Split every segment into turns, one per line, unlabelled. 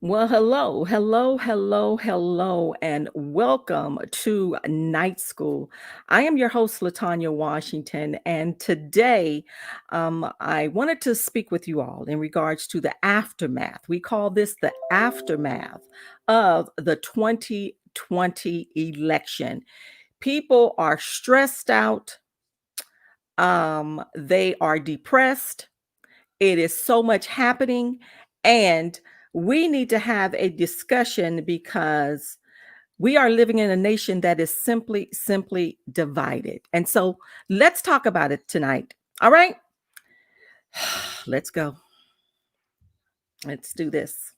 Well, hello, hello, hello, hello, and welcome to Night School. I am your host, Latanya Washington, and today I wanted to speak with you all in regards to the aftermath. We call this the aftermath of the 2020 election. People are stressed out, they are depressed, it is so much happening, and we need to have a discussion because we are living in a nation that is simply divided. And so let's talk about it tonight. All right, let's go. Let's do this.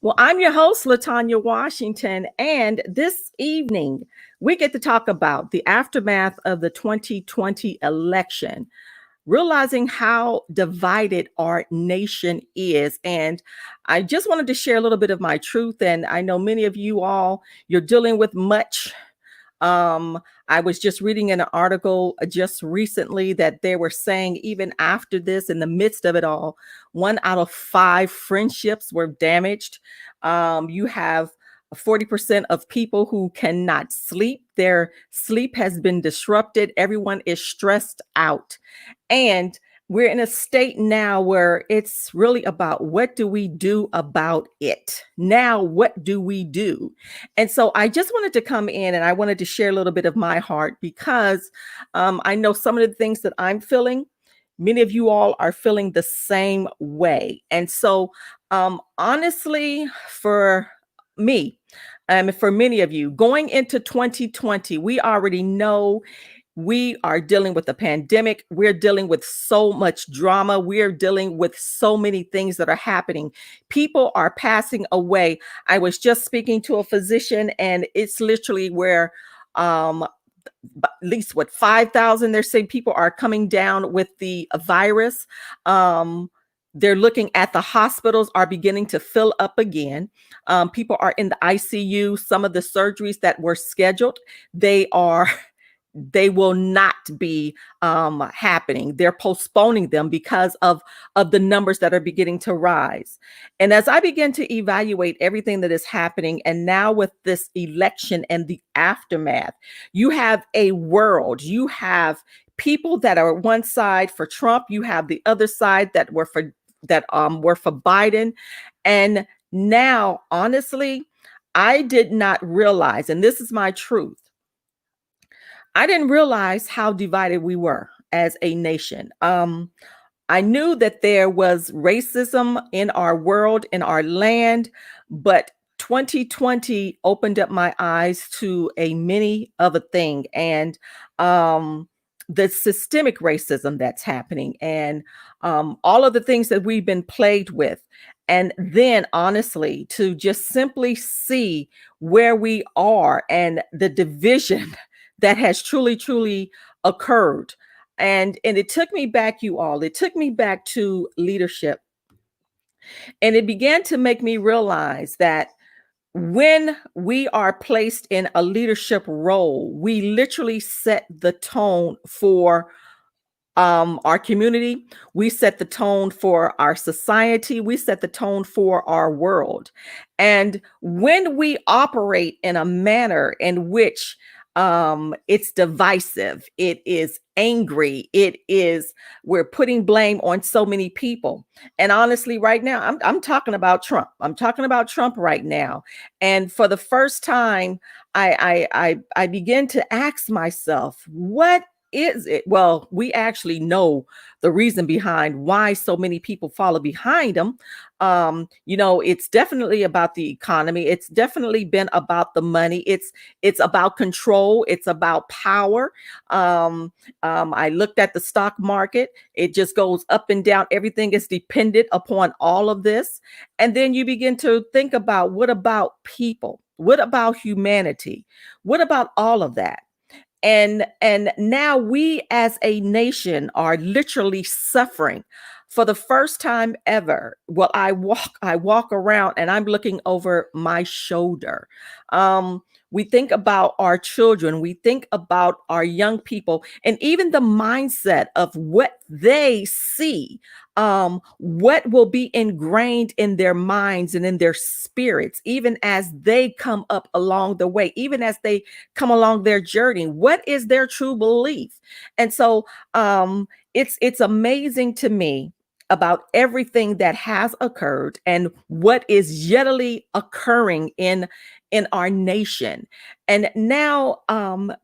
Well, I'm your host, Latanya Washington, and this evening we get to talk about the aftermath of the 2020 election, realizing how divided our nation is. And I just wanted to share a little bit of my truth. And I know many of you all, you're dealing with much. I was just reading an article just recently that they were saying, even after this, in the midst of it all, 1 out of 5 friendships were damaged. You have 40% of people who cannot sleep. Their sleep has been disrupted. Everyone is stressed out. And we're in a state now where it's really about what do we do about it? Now, what do we do? And so I just wanted to come in and I wanted to share a little bit of my heart because I know some of the things that I'm feeling. Many of you all are feeling the same way. And so, honestly, for me, for many of you, going into 2020, we already know we are dealing with a pandemic. We're dealing with so much drama. We're dealing with so many things that are happening. People are passing away. I was just speaking to a physician, and it's literally where at least what 5,000 they're saying people are coming down with the virus. They're looking at the hospitals are beginning to fill up again. People are in the ICU. Some of the surgeries that were scheduled, they are they will not be happening. They're postponing them because of the numbers that are beginning to rise. And as I begin to evaluate everything that is happening, and now with this election and the aftermath, you have a world, you have people that are one side for Trump, you have the other side that were for Biden. And now, honestly, I did not realize, and this is my truth, I didn't realize how divided we were as a nation. I knew that there was racism in our world, in our land, but 2020 opened up my eyes to a many other thing, and the systemic racism that's happening, and all of the things that we've been plagued with. And then, honestly, to just simply see where we are and the division that has truly occurred. And it took me back, you all. It took me back to leadership. And it began to make me realize that when we are placed in a leadership role, we literally set the tone for our community. We set the tone for our society. We set the tone for our world. And when we operate in a manner in which it's divisive, it is angry, we're putting blame on so many people. And honestly, right now, I'm talking about Trump. I'm talking about Trump right now. And for the first time, I begin to ask myself, what is it? Well, we actually know the reason behind why so many people follow behind them. It's definitely about the economy. It's definitely been about the money. It's about control. It's about power. Um, I looked at the stock market. It just goes up and down. Everything is dependent upon all of this. And then you begin to think about, what about people? What about humanity? What about all of that? And now we as a nation are literally suffering for the first time ever. Well, I walk around and I'm looking over my shoulder. We think about our children, we think about our young people, and even the mindset of what they see, what will be ingrained in their minds and in their spirits, even as they come up along the way, even as they come along their journey. What is their true belief? And so it's amazing to me about everything that has occurred and what is yetly occurring in our nation. And now,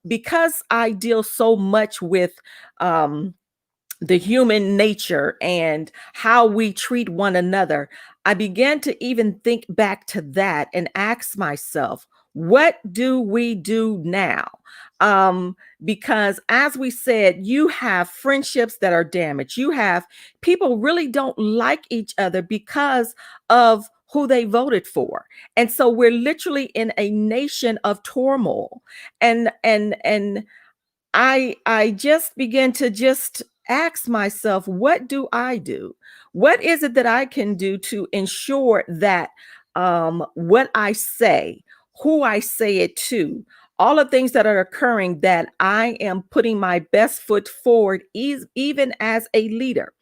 because I deal so much with the human nature and how we treat one another, I began to even think back to that and ask myself, what do we do now? Because as we said, you have friendships that are damaged. You have people really don't like each other because of who they voted for. And so we're literally in a nation of turmoil. And I just begin to just ask myself, what do I do? What is it that I can do to ensure that what I say, who I say it to, all the things that are occurring, that I am putting my best foot forward, even as a leader.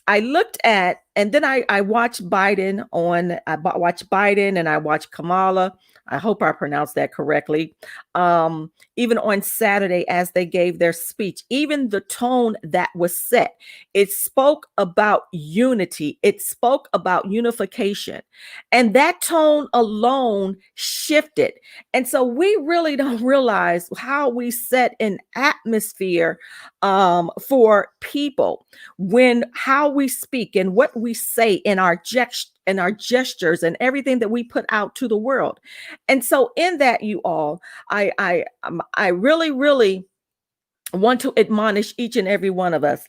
I looked at, and then I watched watched Biden, and I watched Kamala. I hope I pronounced that correctly. Even on Saturday, as they gave their speech, even the tone that was set, it spoke about unity. It spoke about unification, and that tone alone shifted. And so we really don't realize how we set an atmosphere for people, when how we speak and what we say in our gestures and everything that we put out to the world. And so in that, you all, I really want to admonish each and every one of us.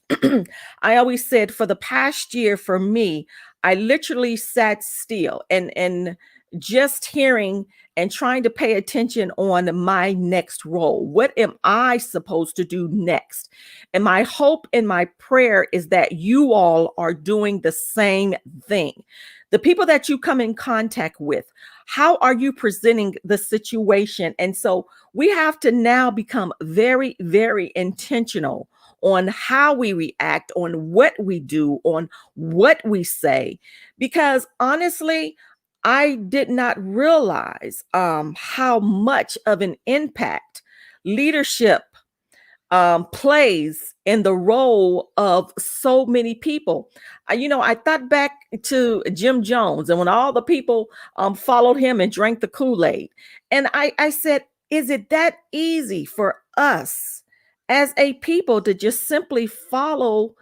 I always said, for the past year, for me, I literally sat still and just hearing and trying to pay attention on my next role. What am I supposed to do next? And my hope and my prayer is that you all are doing the same thing. The people that you come in contact with, how are you presenting the situation? And so we have to now become very, very intentional on how we react, on what we do, on what we say. Because honestly, I did not realize how much of an impact leadership plays in the role of so many people. I thought back to Jim Jones, and when all the people followed him and drank the Kool-Aid. And I said, is it that easy for us as a people to just simply follow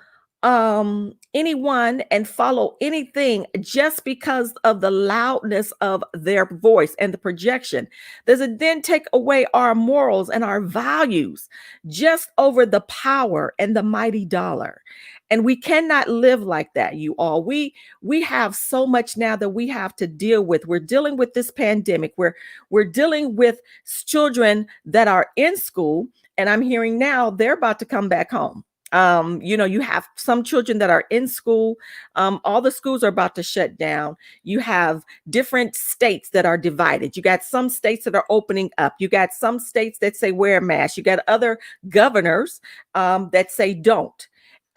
anyone and follow anything just because of the loudness of their voice and the projection? Does it then take away our morals and our values just over the power and the mighty dollar? And we cannot live like that, you all. We have so much now that we have to deal with. We're dealing with this pandemic. We're dealing with children that are in school, and I'm hearing now they're about to come back home. You have some children that are in school. All the schools are about to shut down. You have different states that are divided. You got some states that are opening up. You got some states that say wear a mask. You got other governors that say don't.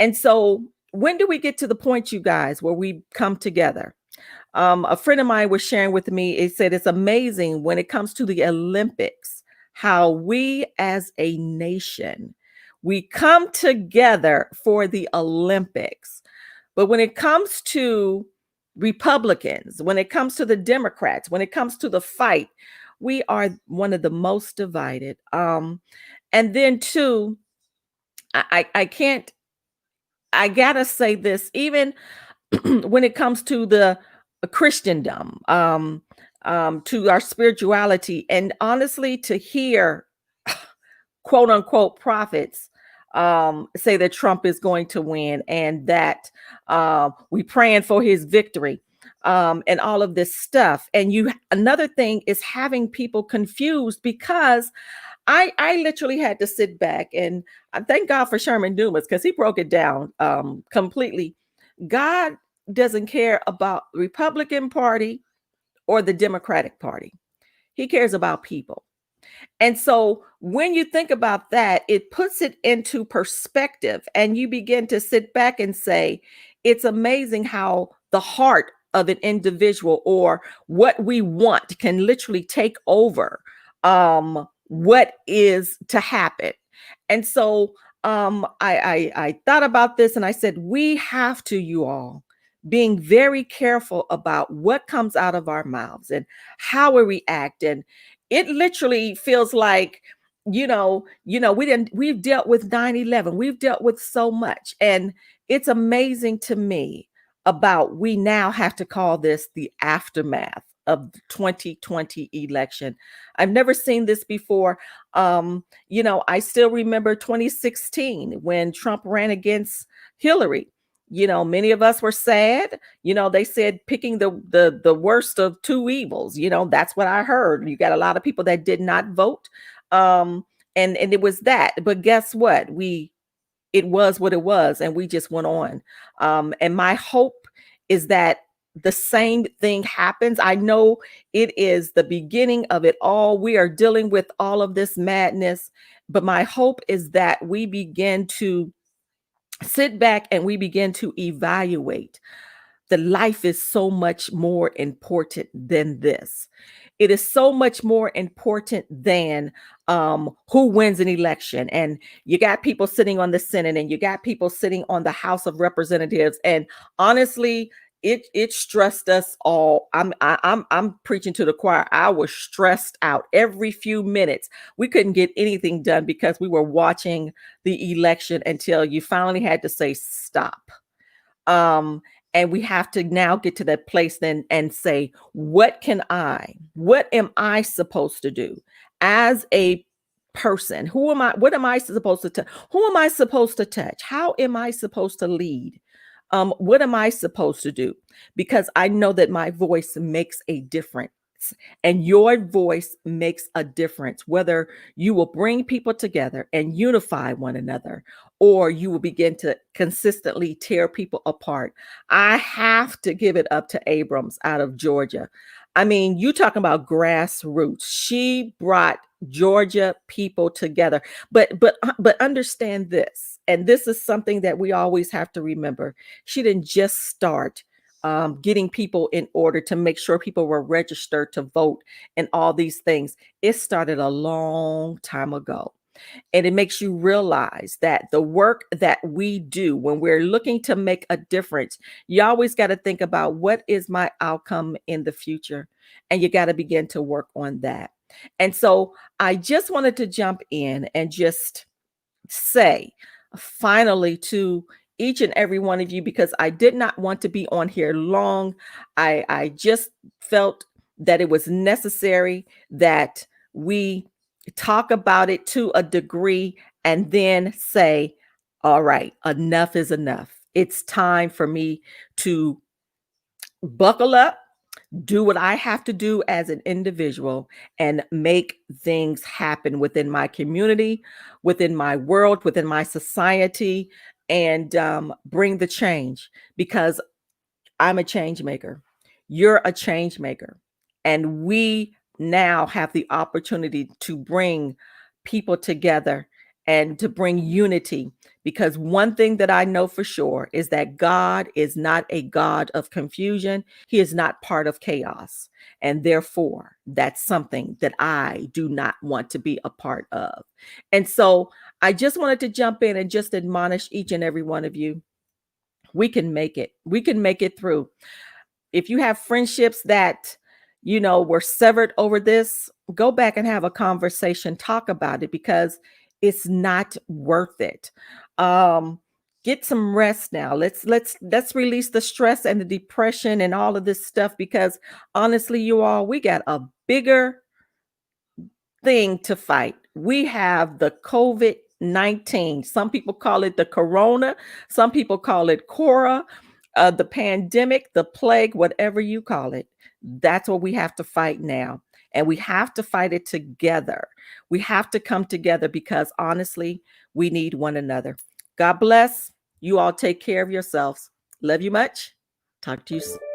And so when do we get to the point, you guys, where we come together? A friend of mine was sharing with me, it said it's amazing when it comes to the Olympics, how we as a nation, we come together for the Olympics. But when it comes to Republicans, when it comes to the Democrats, when it comes to the fight, we are one of the most divided. And then two, I can't, I gotta say this, even when it comes to the Christendom, to our spirituality, and honestly, to hear quote unquote prophets say that Trump is going to win and that we praying for his victory, and all of this stuff. And you, another thing is having people confused because I literally had to sit back and I thank God for Sherman Dumas because he broke it down completely. God doesn't care about the Republican Party or the Democratic Party. He cares about people. And so when you think about that, it puts it into perspective and you begin to sit back and say, it's amazing how the heart of an individual or what we want can literally take over what is to happen. And so I thought about this and I said, we have to, you all, being very careful about what comes out of our mouths and how we react. And it literally feels like, we've dealt with 9/11, we've dealt with so much. And it's amazing to me about we now have to call this the aftermath of the 2020 election. I've never seen this before. I still remember 2016 when Trump ran against Hillary. Many of us were sad. They said picking the worst of two evils. That's what I heard. You got a lot of people that did not vote. And it was that. But guess what? It was what it was, and we just went on. And my hope is that the same thing happens. I know it is the beginning of it all. We are dealing with all of this madness, but my hope is that we begin to sit back and we begin to evaluate the life is so much more important than this. It is so much more important than who wins an election. And you got people sitting on the Senate and you got people sitting on the House of Representatives. And honestly, it stressed us all. I'm preaching to the choir. I was stressed out every few minutes. We couldn't get anything done because we were watching the election until you finally had to say stop. um and we have to now get to that place then and say, what am I supposed to do as a person? What am I supposed to who am I supposed to touch? How am I supposed to lead? What am I supposed to do? Because I know that my voice makes a difference, and your voice makes a difference, whether you will bring people together and unify one another, or you will begin to consistently tear people apart. I have to give it up to Abrams out of Georgia. I mean, you talking about grassroots. She brought Georgia people together. But understand this, and this is something that we always have to remember. She didn't just start getting people in order to make sure people were registered to vote and all these things. It started a long time ago. And it makes you realize that the work that we do when we're looking to make a difference, you always got to think about what is my outcome in the future. And you got to begin to work on that. And so I just wanted to jump in and just say finally to each and every one of you, because I did not want to be on here long. I just felt that it was necessary that we talk about it to a degree and then say, all right, enough is enough. It's time for me to buckle up, do what I have to do as an individual, and make things happen within my community, within my world, within my society, and bring the change, because I'm a change maker. You're a change maker. And we now have the opportunity to bring people together and to bring unity. Because one thing that I know for sure is that God is not a God of confusion. He is not part of chaos. And therefore, that's something that I do not want to be a part of. And so I just wanted to jump in and just admonish each and every one of you. We can make it. We can make it through. If you have friendships that, were severed over this, go back and have a conversation, talk about it, because It's not worth it. Um, get some rest now. Let's release the stress and the depression and all of this stuff, because honestly, you all, we got a bigger thing to fight. We have the COVID-19. Some people call it the corona, some people call it Cora, the pandemic, the plague, whatever you call it. That's what we have to fight now. And we have to fight it together. We have to come together, because honestly, we need one another. God bless. You all take care of yourselves. Love you much. Talk to you soon.